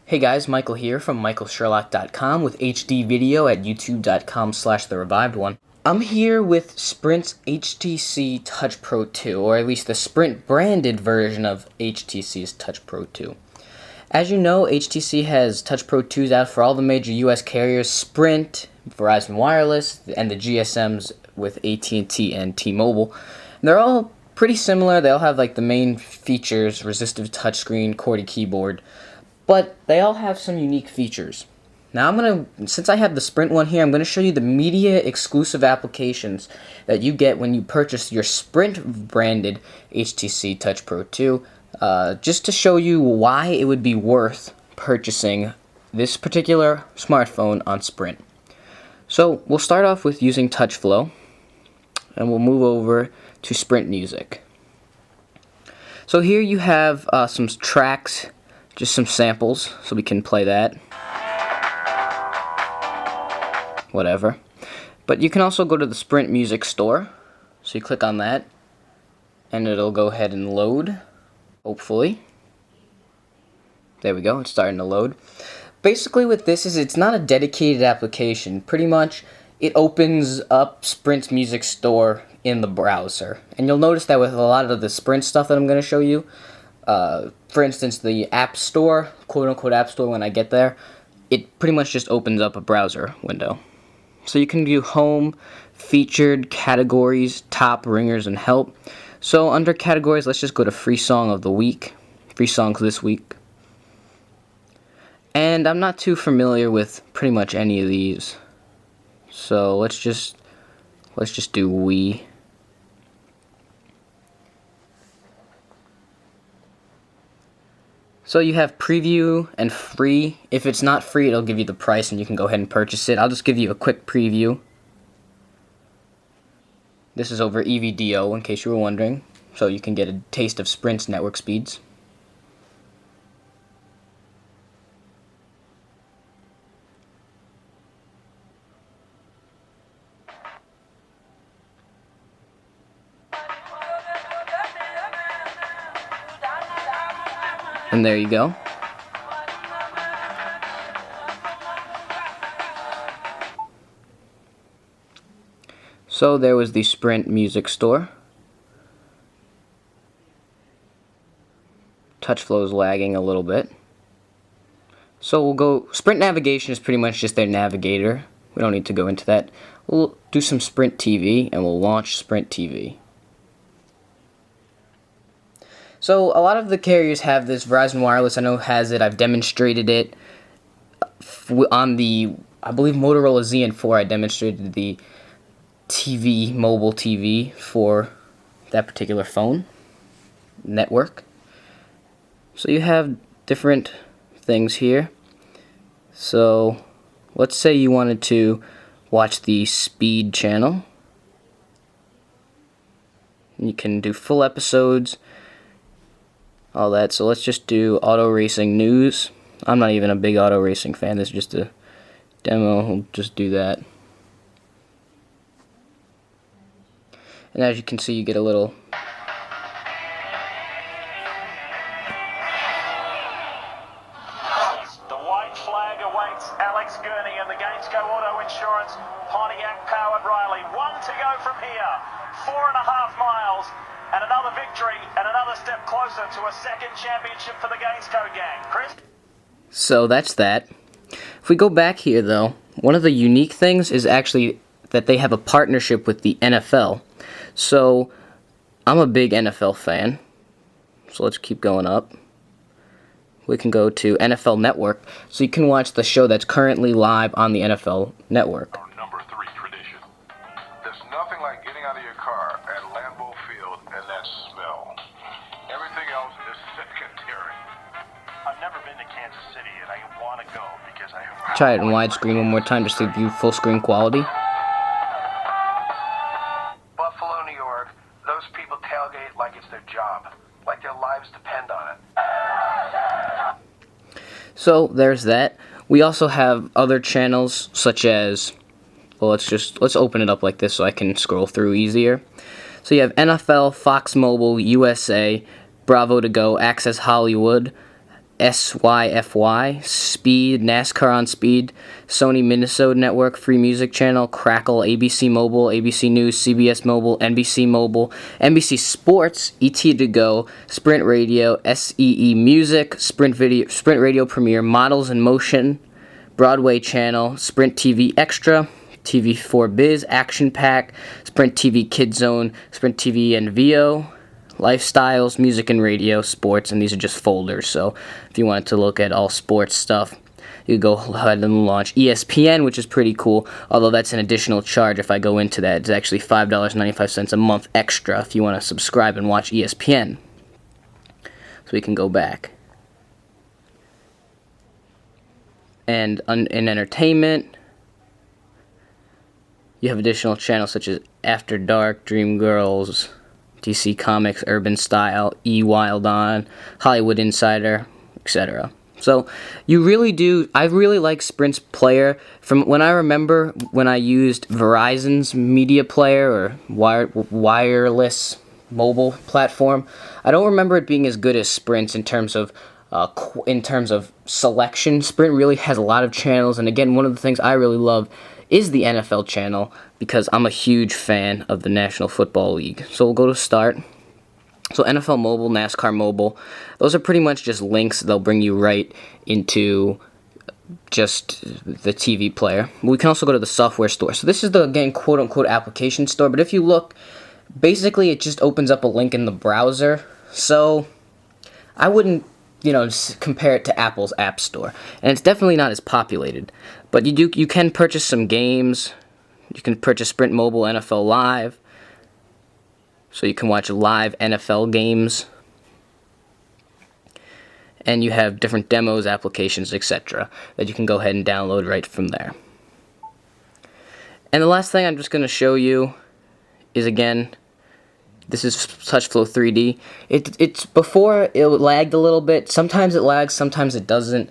Hey guys, Michael here from michaelsherlock.com with HD video at youtube.com/therevived1. I'm here with Sprint's HTC Touch Pro 2, or at least the Sprint branded version of HTC's Touch Pro 2. As you know, HTC has Touch Pro 2s out for all the major US carriers, Sprint, Verizon Wireless, and the GSMs with at&t and T-Mobile. And they're all pretty similar. They all have like the main features, resistive touchscreen, QWERTY keyboard, but they all have some unique features. Now since I have the Sprint one here, I'm going to show you the media exclusive applications that you get when you purchase your Sprint branded HTC Touch Pro 2, just to show you why it would be worth purchasing this particular smartphone on Sprint. So we'll start off with using TouchFlow, and we'll move over to Sprint Music. So here you have some tracks, just some samples, so we can play that. Whatever. But you can also go to the Sprint Music Store. So you click on that, and it'll go ahead and load, hopefully. There we go, it's starting to load. Basically what this is, it's not a dedicated application. Pretty much, it opens up Sprint's Music Store in the browser. And you'll notice that with a lot of the Sprint stuff that I'm going to show you, for instance, the App Store, quote-unquote App Store, when I get there, it pretty much just opens up a browser window. So you can view home, featured, categories, top, ringers, and help. So under categories, let's just go to free song of the week, free songs this week. And I'm not too familiar with pretty much any of these. So let's just do we. So you have preview and free. If it's not free, it'll give you the price and you can go ahead and purchase it. I'll just give you a quick preview. This is over EVDO, in case you were wondering, so you can get a taste of Sprint's network speeds. And there you go. So there was the Sprint Music Store. TouchFlow is lagging a little bit. So we'll go, Sprint navigation is pretty much just their navigator. We don't need to go into that. We'll do some Sprint TV and we'll launch Sprint TV. So a lot of the carriers have this. Verizon Wireless, I know, has it. I've demonstrated it on the, I believe, Motorola ZN4. I demonstrated the TV, mobile TV for that particular phone network. So you have different things here. So let's say you wanted to watch the speed channel. You can do full episodes, all that. So let's just do auto racing news. I'm not even a big auto racing fan. This is just a demo. We'll just do that. And as you can see, you get a little The white flag awaits Alex Gurney and the Gainsco Auto Insurance Pontiac powered Riley. 1 to go from here. 4.5 miles. And another victory and another step closer to a second championship for the Gainsco gang. Chris? So that's that. If we go back here, though, one of the unique things is actually that they have a partnership with the NFL. So I'm a big NFL fan. So let's keep going up. We can go to NFL Network, so you can watch the show that's currently live on the NFL Network. Our number 3 tradition. There's nothing like getting out of your car at Lambeau Field and that smell. Everything else is secondary. I've never been to Kansas City and I want to go because I have... Try it in widescreen one more time just to view full screen quality. Buffalo, New York, those people tailgate like it's their job, like their lives depend on it. So there's that. We also have other channels such as, well, let's open it up like this so I can scroll through easier. So you have NFL, Fox Mobile, USA, Bravo to Go, Access Hollywood, SYFY, Speed, NASCAR on Speed, Sony Minnesota Network, Free Music Channel, Crackle, ABC Mobile, ABC News, CBS Mobile, NBC Sports, ET2Go, Sprint Radio, SEE Music, Sprint Radio Premiere, Models in Motion, Broadway Channel, Sprint TV Extra, TV4 Biz, Action Pack, Sprint TV Kids Zone, Sprint TV and VO, Lifestyles, Music and Radio, Sports, and these are just folders. So if you wanted to look at all sports stuff, you go ahead and launch ESPN, which is pretty cool, although that's an additional charge if I go into that. It's actually $5.95 a month extra if you want to subscribe and watch ESPN. So we can go back. And in entertainment, you have additional channels such as After Dark, Dreamgirls, DC Comics, Urban Style, Wild On, Hollywood Insider, etc. So you really do. I really like Sprint's player. From when I remember when I used Verizon's media player or wireless mobile platform, I don't remember it being as good as Sprint's in terms of selection. Sprint really has a lot of channels, and again, one of the things I really love is the NFL channel because I'm a huge fan of the National Football League. So we'll go to start. So NFL Mobile, NASCAR Mobile, those are pretty much just links. They'll bring you right into just the TV player. We can also go to the software store. So this is the, again, quote-unquote application store, but if you look, basically it just opens up a link in the browser. So I wouldn't, compare it to Apple's App Store. And it's definitely not as populated. But you can purchase some games. You can purchase Sprint Mobile NFL Live. So you can watch live NFL games. And you have different demos, applications, etc. that you can go ahead and download right from there. And the last thing I'm just going to show you is, again, this is TouchFlow 3D. It's before it lagged a little bit. Sometimes it lags, sometimes it doesn't.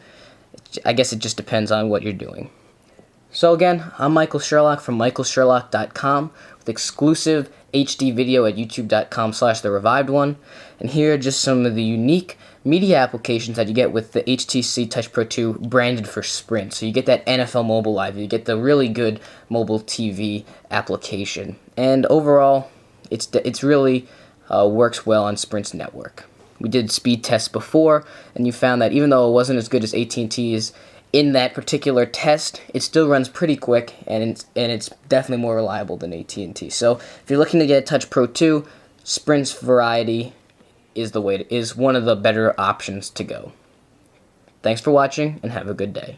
I guess it just depends on what you're doing. So again, I'm Michael Sherlock from michaelsherlock.com with exclusive HD video at youtube.com/therevivedone. And here are just some of the unique media applications that you get with the HTC Touch Pro 2 branded for Sprint. So you get that NFL Mobile Live, you get the really good mobile TV application. And overall, it's really works well on Sprint's network. We did speed tests before, and you found that even though it wasn't as good as at&t's in that particular test, it still runs pretty quick, and it's definitely more reliable than at&t. So if you're looking to get a Touch Pro 2, Sprint's variety is one of the better options to go. Thanks for watching, and have a good day.